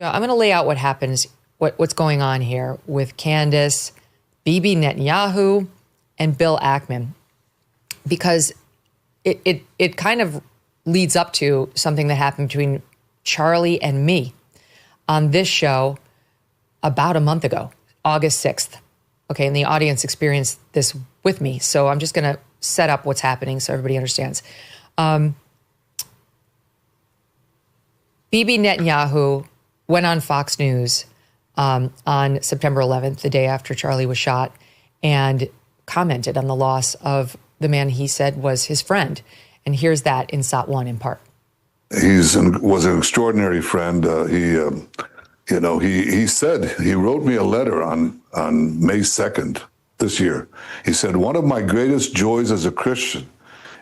I'm going to lay out what happens, what's going on here with Candace, Bibi Netanyahu, and Bill Ackman, because it kind of leads up to something that happened between Charlie and me on this show about a month ago, August 6th. Okay, and the audience experienced this with me, so I'm just going to set up what's happening so everybody understands. Bibi Netanyahu went on Fox News on September 11th, the day after Charlie was shot, and commented on the loss of the man he said was his friend. And here's that in SOT 1 in part. He was an extraordinary friend. He said, he wrote me a letter on May 2nd this year. He said, one of my greatest joys as a Christian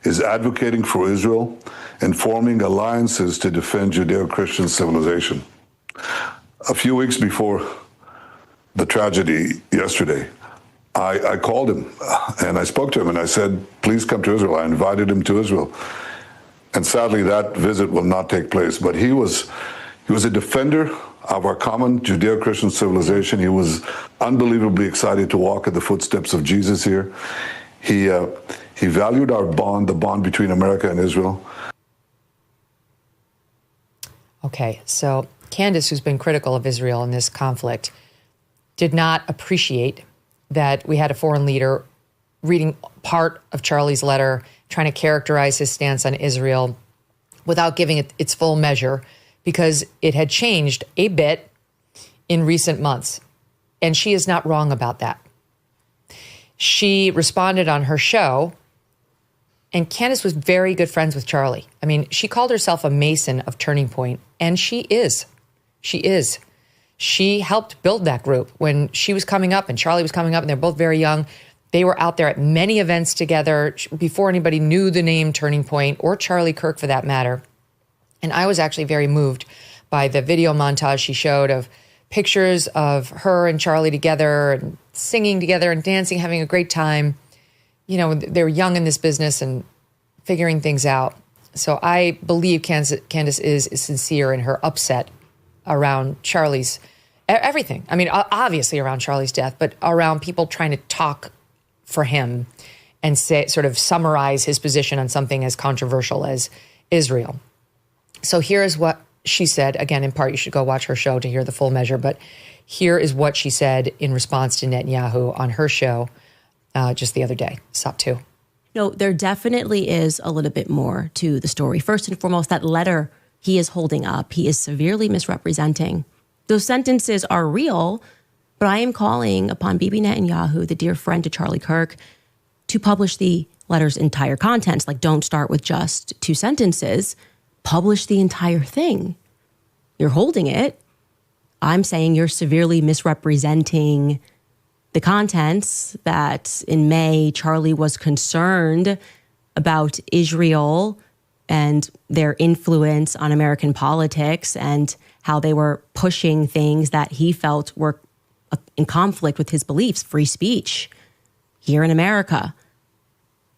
is advocating for Israel and forming alliances to defend Judeo-Christian civilization. A few weeks before the tragedy yesterday, I called him and I spoke to him and I said, please come to Israel. I invited him to Israel. And sadly, that visit will not take place. But he was a defender of our common Judeo-Christian civilization. He was unbelievably excited to walk in the footsteps of Jesus here. He valued our bond, the bond between America and Israel. Okay, so Candace, who's been critical of Israel in this conflict, did not appreciate that we had a foreign leader reading part of Charlie's letter, trying to characterize his stance on Israel without giving it its full measure, because it had changed a bit in recent months. And she is not wrong about that. She responded on her show, and Candace was very good friends with Charlie. I mean, she called herself a Mason of Turning Point, and she is. She is. She helped build that group when she was coming up and Charlie was coming up, and they're both very young. They were out there at many events together before anybody knew the name Turning Point or Charlie Kirk for that matter. And I was actually very moved by the video montage she showed of pictures of her and Charlie together and singing together and dancing, having a great time. You know, they're young in this business and figuring things out. So I believe Candace is sincere in her upset around Charlie's everything. I mean, obviously around Charlie's death, but around people trying to talk for him and sort of summarize his position on something as controversial as Israel. So here's what she said. Again, in part, you should go watch her show to hear the full measure. But here is what she said in response to Netanyahu on her show just the other day, SOT 2. No, there definitely is a little bit more to the story. First and foremost, that letter he is holding up, he is severely misrepresenting. Those sentences are real, but I am calling upon Bibi Netanyahu, the dear friend to Charlie Kirk, to publish the letter's entire contents. Like, don't start with just 2 sentences. Publish the entire thing. You're holding it. I'm saying you're severely misrepresenting the contents, that in May, Charlie was concerned about Israel and their influence on American politics and how they were pushing things that he felt were in conflict with his beliefs, free speech here in America.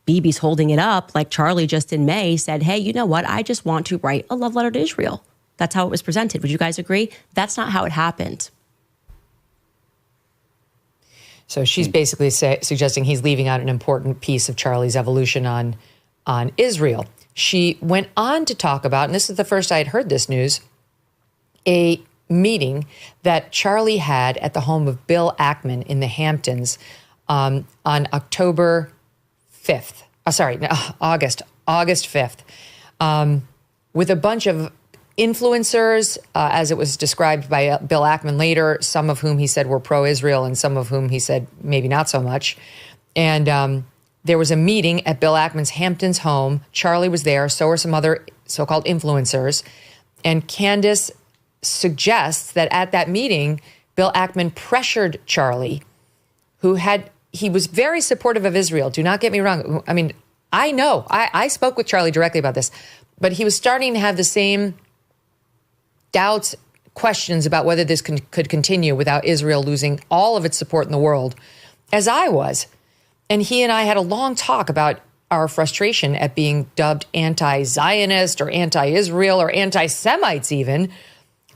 Bibi's holding it up like Charlie just in May said, hey, you know what? I just want to write a love letter to Israel. That's how it was presented. Would you guys agree? That's not how it happened. So she's basically suggesting he's leaving out an important piece of Charlie's evolution on Israel. She went on to talk about, and this is the first I had heard this news, a meeting that Charlie had at the home of Bill Ackman in the Hamptons on October 5th. August 5th, with a bunch of influencers, as it was described by Bill Ackman later, some of whom he said were pro-Israel and some of whom he said maybe not so much. And there was a meeting at Bill Ackman's Hamptons home. Charlie was there. So were some other so-called influencers. And Candace suggests that at that meeting, Bill Ackman pressured Charlie, he was very supportive of Israel. Do not get me wrong. I mean, I know. I spoke with Charlie directly about this. But he was starting to have the same doubts, questions about whether this could continue without Israel losing all of its support in the world, as I was. And he and I had a long talk about our frustration at being dubbed anti-Zionist or anti-Israel or anti-Semites even,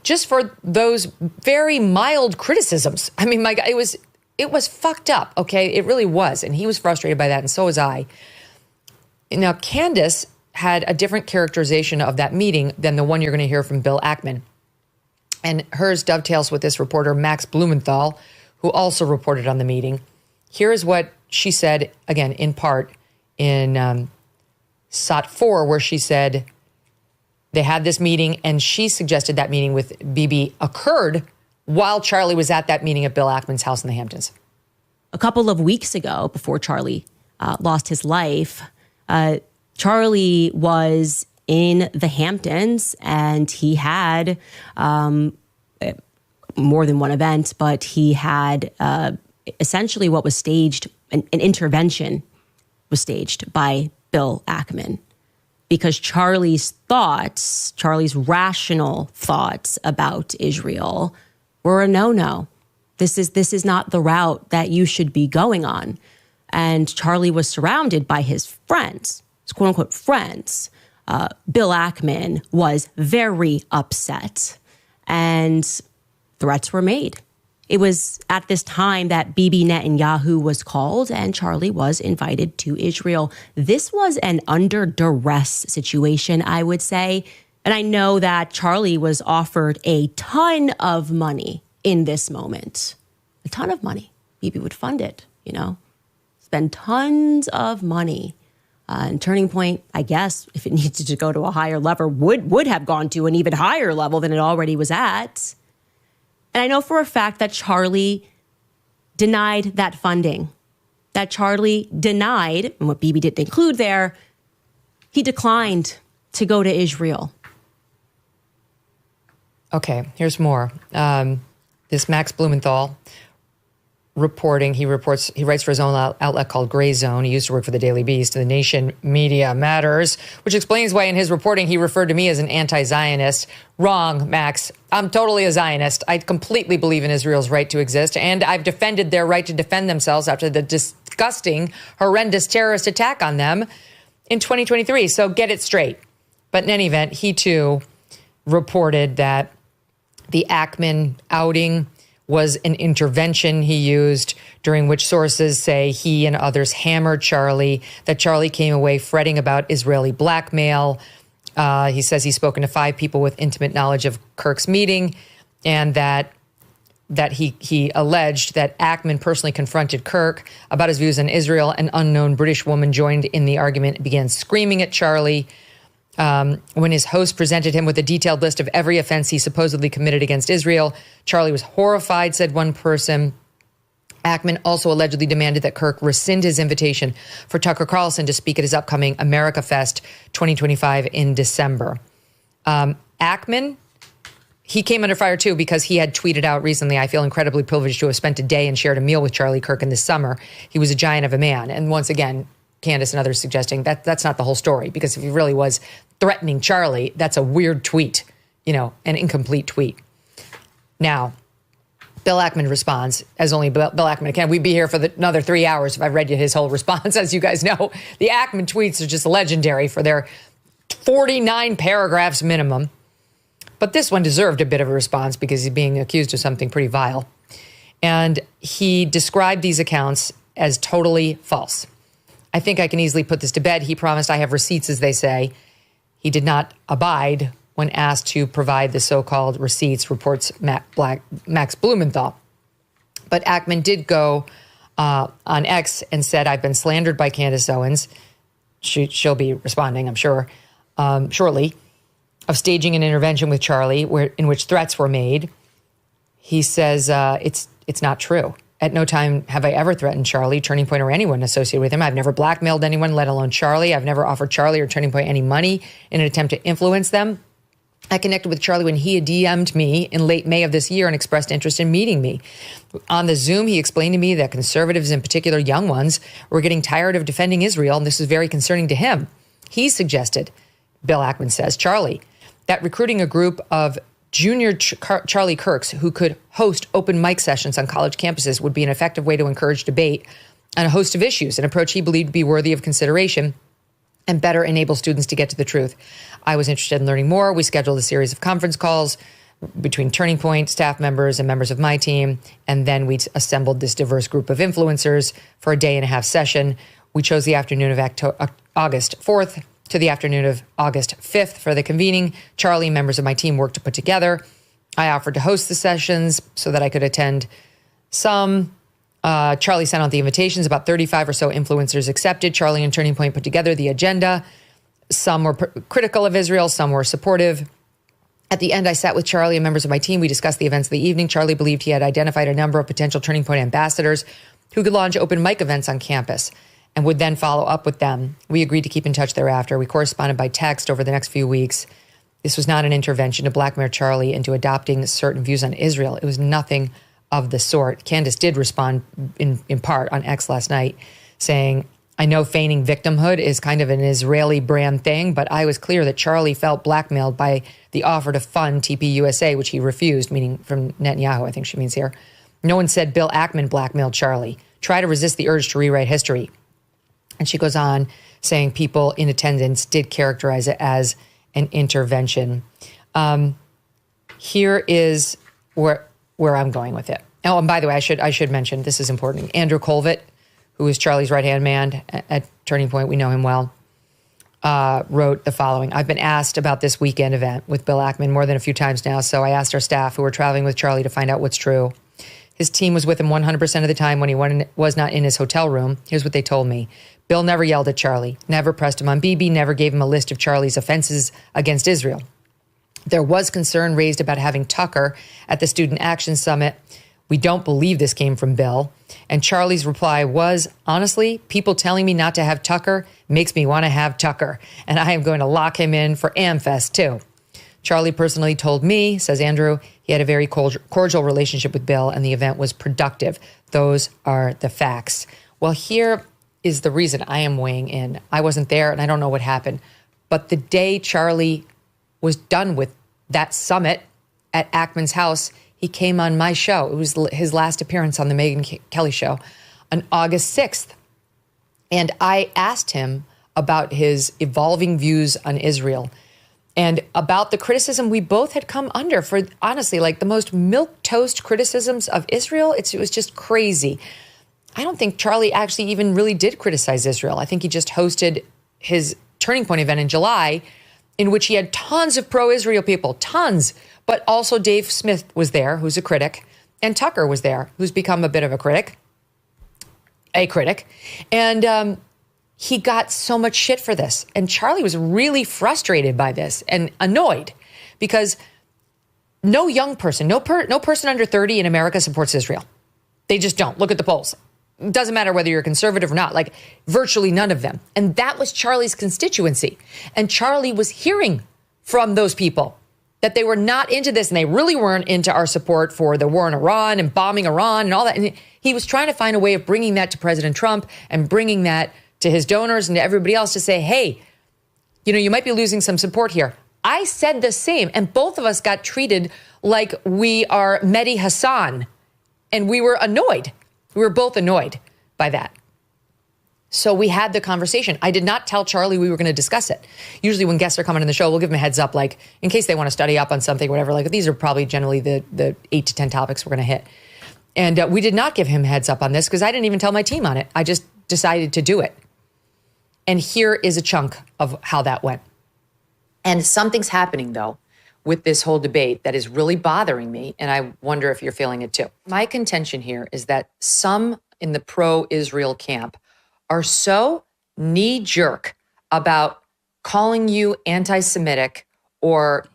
just for those very mild criticisms. I mean, my God, it was fucked up, okay? It really was. And he was frustrated by that, and so was I. Now, Candace had a different characterization of that meeting than the one you're going to hear from Bill Ackman. And hers dovetails with this reporter, Max Blumenthal, who also reported on the meeting. Here is what she said, again, in part, in SOT 4, where she said they had this meeting, and she suggested that meeting with Bibi occurred while Charlie was at that meeting at Bill Ackman's house in the Hamptons. A couple of weeks ago, before Charlie lost his life, Charlie was in the Hamptons, and he had more than one event, but he had essentially what was staged, an intervention was staged by Bill Ackman, because Charlie's thoughts, Charlie's rational thoughts about Israel were a no-no. This is not the route that you should be going on. And Charlie was surrounded by his friends, his quote-unquote friends. Bill Ackman was very upset, and threats were made. It was at this time that Bibi Netanyahu was called, and Charlie was invited to Israel. This was an under duress situation, I would say. And I know that Charlie was offered a ton of money in this moment. A ton of money. Bibi would fund it, spend tons of money. And Turning Point, I guess, if it needed to go to a higher level, would have gone to an even higher level than it already was at. And I know for a fact that Charlie denied that funding, that Charlie denied, and what Bibi didn't include there, he declined to go to Israel. Okay, here's more. This Max Blumenthal reporting, he writes for his own outlet called Gray Zone. He used to work for the Daily Beast. The Nation Media Matters, which explains why in his reporting he referred to me as an anti-Zionist. Wrong, Max. I'm totally a Zionist. I completely believe in Israel's right to exist, and I've defended their right to defend themselves after the disgusting, horrendous terrorist attack on them in 2023. So get it straight. But in any event, he too reported that the Ackman outing was an intervention he used, during which sources say he and others hammered Charlie, that Charlie came away fretting about Israeli blackmail. He says he's spoken to 5 people with intimate knowledge of Kirk's meeting, and that he alleged that Ackman personally confronted Kirk about his views on Israel. An unknown British woman joined in the argument and began screaming at Charlie. When his host presented him with a detailed list of every offense he supposedly committed against Israel, Charlie was horrified, said one person. Ackman also allegedly demanded that Kirk rescind his invitation for Tucker Carlson to speak at his upcoming America Fest 2025 in December. Ackman, he came under fire too, because he had tweeted out recently, "I feel incredibly privileged to have spent a day and shared a meal with Charlie Kirk in the summer. He was a giant of a man." And once again, Candace and others suggesting that that's not the whole story, because if he really was threatening Charlie, that's a weird tweet, an incomplete tweet. Now, Bill Ackman responds, as only Bill Ackman can. We'd be here for another 3 hours if I read you his whole response. As you guys know, the Ackman tweets are just legendary for their 49 paragraphs minimum. But this one deserved a bit of a response because he's being accused of something pretty vile. And he described these accounts as totally false. "I think I can easily put this to bed. He promised I have receipts, as they say. He did not abide when asked to provide the so-called receipts," reports Max Blumenthal. But Ackman did go on X and said, "I've been slandered by Candace Owens." She'll be responding, I'm sure, shortly, of staging an intervention with Charlie in which threats were made. He says it's not true. "At no time have I ever threatened Charlie, Turning Point, or anyone associated with him. I've never blackmailed anyone, let alone Charlie. I've never offered Charlie or Turning Point any money in an attempt to influence them. I connected with Charlie when he had DM'd me in late May of this year and expressed interest in meeting me. On the Zoom, he explained to me that conservatives, in particular young ones, were getting tired of defending Israel, and this was very concerning to him. He suggested," Bill Ackman says, "Charlie, that recruiting a group of junior Charlie Kirks who could host open mic sessions on college campuses would be an effective way to encourage debate on a host of issues, an approach he believed to be worthy of consideration and better enable students to get to the truth. I was interested in learning more. We scheduled a series of conference calls between Turning Point staff members and members of my team. And then we assembled this diverse group of influencers for a 1.5-day session. We chose the afternoon of August 4th to the afternoon of August 5th for the convening. Charlie and members of my team worked to put together. I offered to host the sessions so that I could attend some. Charlie sent out the invitations. About 35 or so influencers accepted. Charlie and Turning Point put together the agenda. Some were critical of Israel. Some were supportive. At the end, I sat with Charlie and members of my team. We discussed the events of the evening. Charlie believed he had identified a number of potential Turning Point ambassadors who could launch open mic events on campus and would then follow up with them. We agreed to keep in touch thereafter. We corresponded by text over the next few weeks. This was not an intervention to blackmail Charlie into adopting certain views on Israel. It was nothing of the sort. Candace did respond in part on X last night, saying, I know feigning victimhood is kind of an Israeli brand thing, but I was clear that Charlie felt blackmailed by the offer to fund TPUSA, which he refused, meaning from Netanyahu, I think she means here. No one said Bill Ackman blackmailed Charlie. Try to resist the urge to rewrite history. And she goes on saying people in attendance did characterize it as an intervention. Here is where I'm going with it. Oh, and by the way, I should mention, this is important. Andrew Colvett, who is Charlie's right-hand man at Turning Point, we know him well, wrote the following. I've been asked about this weekend event with Bill Ackman more than a few times now, so I asked our staff who were traveling with Charlie to find out what's true. His team was with him 100% of the time when he was not in his hotel room. Here's what they told me. Bill never yelled at Charlie, never pressed him on BB, never gave him a list of Charlie's offenses against Israel. There was concern raised about having Tucker at the Student Action Summit. We don't believe this came from Bill. And Charlie's reply was, honestly, people telling me not to have Tucker makes me want to have Tucker. And I am going to lock him in for AmFest too. Charlie personally told me, says Andrew, he had a very cordial relationship with Bill and the event was productive. Those are the facts. Well, here is the reason I am weighing in. I wasn't there and I don't know what happened. But the day Charlie was done with that summit at Ackman's house, he came on my show. It was his last appearance on the Megyn Kelly show on August 6th. And I asked him about his evolving views on Israel and about the criticism we both had come under for, honestly, like the most milquetoast criticisms of Israel. It was just crazy. I don't think Charlie actually even really did criticize Israel. I think he just hosted his Turning Point event in July in which he had tons of pro-Israel people, tons. But also Dave Smith was there, who's a critic, and Tucker was there, who's become a bit of a critic. And he got so much shit for this. And Charlie was really frustrated by this and annoyed because no young person, no person under 30 in America supports Israel. They just don't. Look at the polls. It doesn't matter whether you're conservative or not, like virtually none of them. And that was Charlie's constituency. And Charlie was hearing from those people that they were not into this and they really weren't into our support for the war in Iran and bombing Iran and all that. And he was trying to find a way of bringing that to President Trump and bringing that to his donors and to everybody else to say, hey, you might be losing some support here. I said the same, and both of us got treated like we are Mehdi Hassan, and we were annoyed. We were both annoyed by that. So we had the conversation. I did not tell Charlie we were going to discuss it. Usually when guests are coming on the show, we'll give them a heads up, like in case they want to study up on something, whatever. Like these are probably generally the 8 to 10 topics we're going to hit. And we did not give him heads up on this because I didn't even tell my team on it. I just decided to do it. And here is a chunk of how that went. And something's happening, though, with this whole debate that is really bothering me, and I wonder if you're feeling it too. My contention here is that some in the pro-Israel camp are so knee-jerk about calling you anti-Semitic or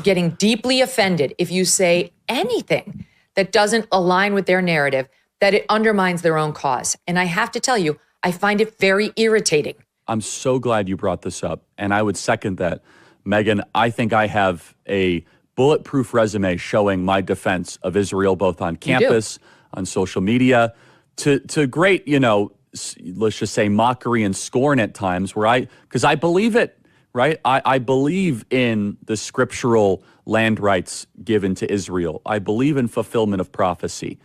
getting deeply offended if you say anything that doesn't align with their narrative, that it undermines their own cause. And I have to tell you, I find it very irritating. I'm so glad you brought this up, and I would second that. Megyn, I think I have a bulletproof resume showing my defense of Israel, both on campus, on social media, to great, let's just say mockery and scorn at times because I believe it, right? I believe in the scriptural land rights given to Israel. I believe in fulfillment of prophecy.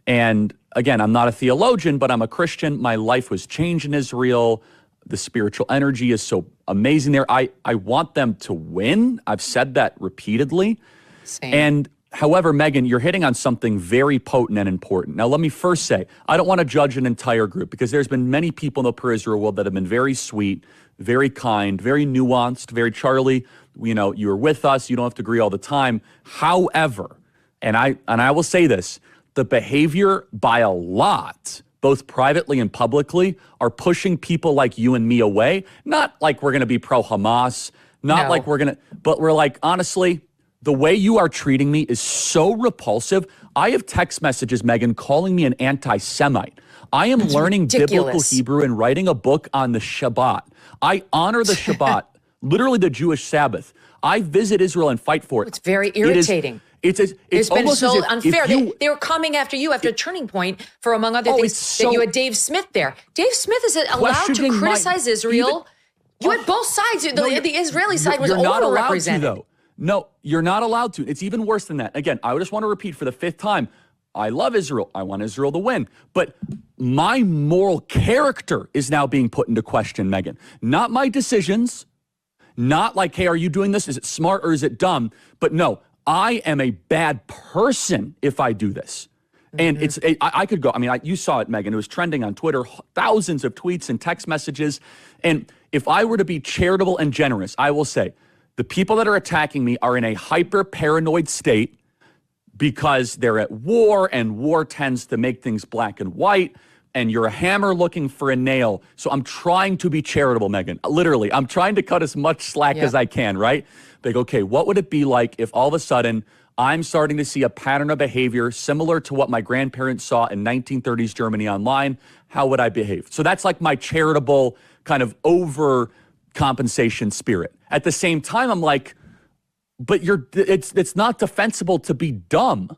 And again, I'm not a theologian, but I'm a Christian. My life was changed in Israel. The spiritual energy is so amazing there. I want them to win. I've said that repeatedly. Same. And however, Megyn, you're hitting on something very potent and important. Now, let me first say, I don't want to judge an entire group because there's been many people in the pro-Israel world that have been very sweet, very kind, very nuanced, very Charlie, you were with us. You don't have to agree all the time. However, and I will say this, the behavior by a lot, both privately and publicly, are pushing people like you and me away. Not like we're going to be pro-Hamas, not like we're going to, but we're like, honestly, the way you are treating me is so repulsive. I have text messages, Megyn, calling me an anti-Semite. I am learning biblical Hebrew and writing a book on the Shabbat. I honor the Shabbat, literally the Jewish Sabbath. I visit Israel and fight for it. It's very irritating. It's been almost so as if unfair. They were coming after you after a turning point for, among other things, that you had Dave Smith there. Dave Smith is allowed to criticize Israel. You had both sides. The Israeli side was overrepresented. Though. No, you're not allowed to. It's even worse than that. Again, I just want to repeat for the 5th time. I love Israel. I want Israel to win. But my moral character is now being put into question, Megyn. Not my decisions. Not like, hey, are you doing this? Is it smart or is it dumb? But no, I am a bad person if I do this. And I could go, you saw it, Megyn. It was trending on Twitter, thousands of tweets and text messages. And if I were to be charitable and generous, I will say the people that are attacking me are in a hyper-paranoid state because they're at war, and war tends to make things black and white, and you're a hammer looking for a nail. So I'm trying to be charitable, Megyn. Literally, I'm trying to cut as much slack as I can, right? Like, okay, what would it be like if all of a sudden I'm starting to see a pattern of behavior similar to what my grandparents saw in 1930s Germany online? How would I behave? So that's like my charitable kind of overcompensation spirit. At the same time, I'm like, but it's not defensible to be dumb,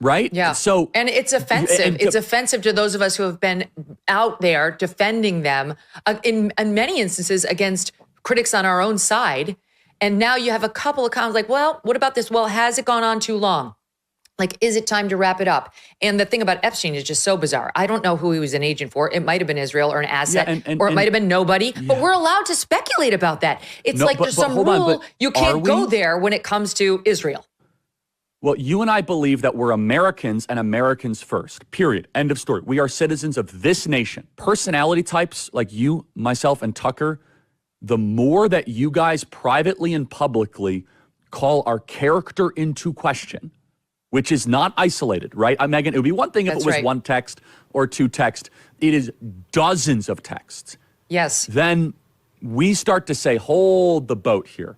right? Yeah. So, and it's offensive. It's offensive to those of us who have been out there defending them in many instances against critics on our own side. And now you have a couple of comments like, well, what about this? Well, has it gone on too long? Like, is it time to wrap it up? And the thing about Epstein is just so bizarre. I don't know who he was an agent for. It might have been Israel or an asset, or it might have been nobody. Yeah. But we're allowed to speculate about that. It's there's some rule. You can't go there when it comes to Israel. Well, you and I believe that we're Americans and Americans first, period. End of story. We are citizens of this nation. Personality types like you, myself, and Tucker, the more that you guys privately and publicly call our character into question, which is not isolated, right? Megyn, it would be one thing if it was one text or two texts. It is dozens of texts. Yes. Then we start to say, hold the boat here.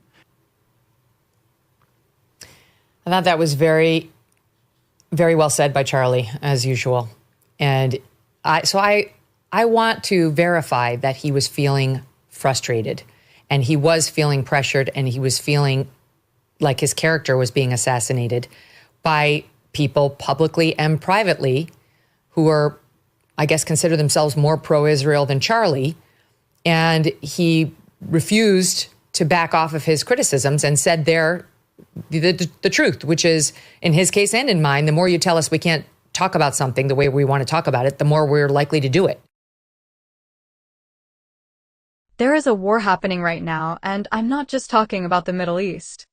I thought that was very, very well said by Charlie, as usual. And I want to verify that he was feeling frustrated, and he was feeling pressured, and he was feeling like his character was being assassinated by people publicly and privately who are, I guess, consider themselves more pro-Israel than Charlie. And he refused to back off of his criticisms and said the truth, which is, in his case and in mine, the more you tell us we can't talk about something the way we want to talk about it, the more we're likely to do it. There is a war happening right now, and I'm not just talking about the Middle East.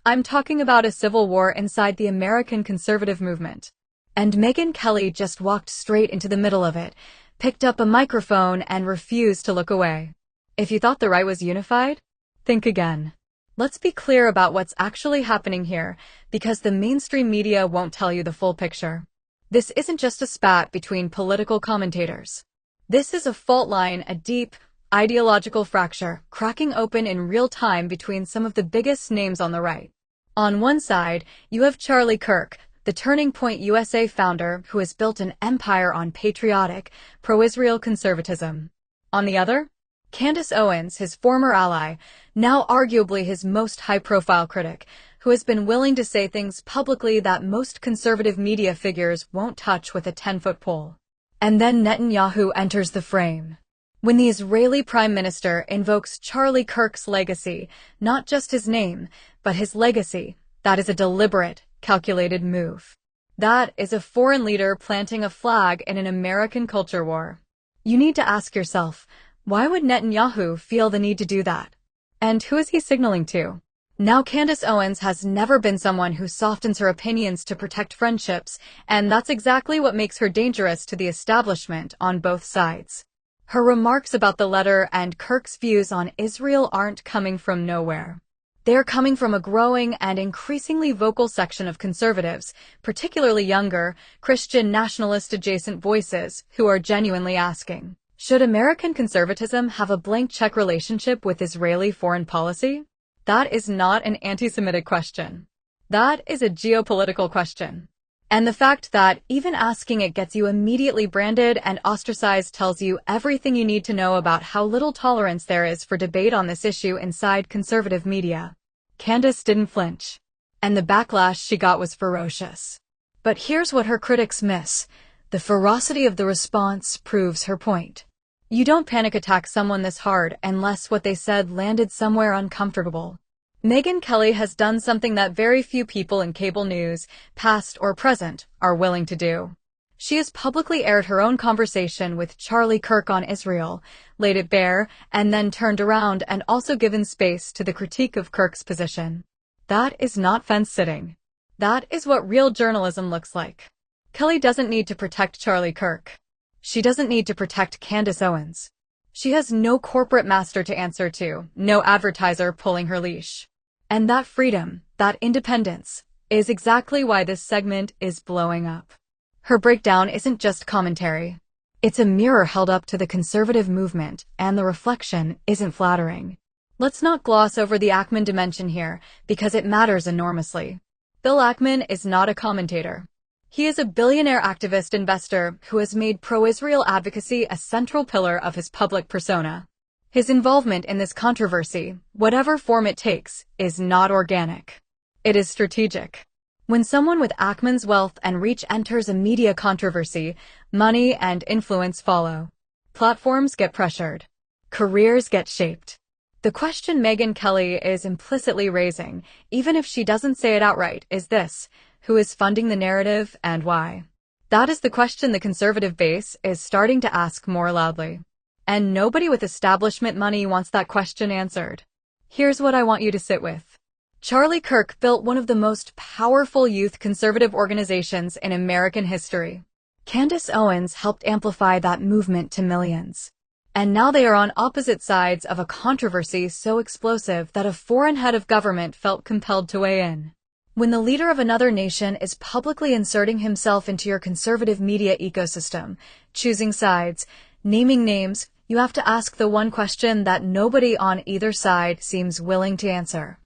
I'm talking about a civil war inside the American conservative movement. And Megyn Kelly just walked straight into the middle of it, picked up a microphone, and refused to look away. If you thought the right was unified, think again. Let's be clear about what's actually happening here, because the mainstream media won't tell you the full picture. This isn't just a spat between political commentators. This is a fault line, a deep, ideological fracture, cracking open in real time between some of the biggest names on the right. On one side, you have Charlie Kirk, the Turning Point USA founder who has built an empire on patriotic, pro-Israel conservatism. On the other, Candace Owens, his former ally, now arguably his most high-profile critic, who has been willing to say things publicly that most conservative media figures won't touch with a 10-foot pole. And then Netanyahu enters the frame. When the Israeli Prime Minister invokes Charlie Kirk's legacy, not just his name, but his legacy, that is a deliberate, calculated move. That is a foreign leader planting a flag in an American culture war. You need to ask yourself, why would Netanyahu feel the need to do that? And who is he signaling to? Now, Candace Owens has never been someone who softens her opinions to protect friendships, and that's exactly what makes her dangerous to the establishment on both sides. Her remarks about the letter and Kirk's views on Israel aren't coming from nowhere. They're coming from a growing and increasingly vocal section of conservatives, particularly younger, Christian nationalist-adjacent voices, who are genuinely asking, should American conservatism have a blank check relationship with Israeli foreign policy? That is not an anti-Semitic question. That is a geopolitical question. And the fact that even asking it gets you immediately branded and ostracized tells you everything you need to know about how little tolerance there is for debate on this issue inside conservative media. Candace didn't flinch, and the backlash she got was ferocious. But here's what her critics miss. The ferocity of the response proves her point. You don't panic attack someone this hard unless what they said landed somewhere uncomfortable. Megyn Kelly has done something that very few people in cable news, past or present, are willing to do. She has publicly aired her own conversation with Charlie Kirk on Israel, laid it bare, and then turned around and also given space to the critique of Kirk's position. That is not fence-sitting. That is what real journalism looks like. Kelly doesn't need to protect Charlie Kirk. She doesn't need to protect Candace Owens. She has no corporate master to answer to, no advertiser pulling her leash. And that freedom, that independence, is exactly why this segment is blowing up. Her breakdown isn't just commentary. It's a mirror held up to the conservative movement, and the reflection isn't flattering. Let's not gloss over the Ackman dimension here, because it matters enormously. Bill Ackman is not a commentator. He is a billionaire activist investor who has made pro-Israel advocacy a central pillar of his public persona. His involvement in this controversy, whatever form it takes, is not organic. It is strategic. When someone with Ackman's wealth and reach enters a media controversy, money and influence follow. Platforms get pressured. Careers get shaped. The question Megyn Kelly is implicitly raising, even if she doesn't say it outright, is this: who is funding the narrative and why? That is the question the conservative base is starting to ask more loudly. And nobody with establishment money wants that question answered. Here's what I want you to sit with. Charlie Kirk built one of the most powerful youth conservative organizations in American history. Candace Owens helped amplify that movement to millions. And now they are on opposite sides of a controversy so explosive that a foreign head of government felt compelled to weigh in. When the leader of another nation is publicly inserting himself into your conservative media ecosystem, choosing sides, naming names, you have to ask the one question that nobody on either side seems willing to answer.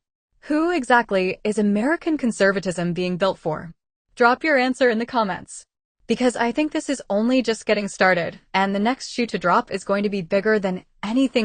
Who exactly is American conservatism being built for? Drop your answer in the comments. Because I think this is only just getting started, and the next shoe to drop is going to be bigger than anything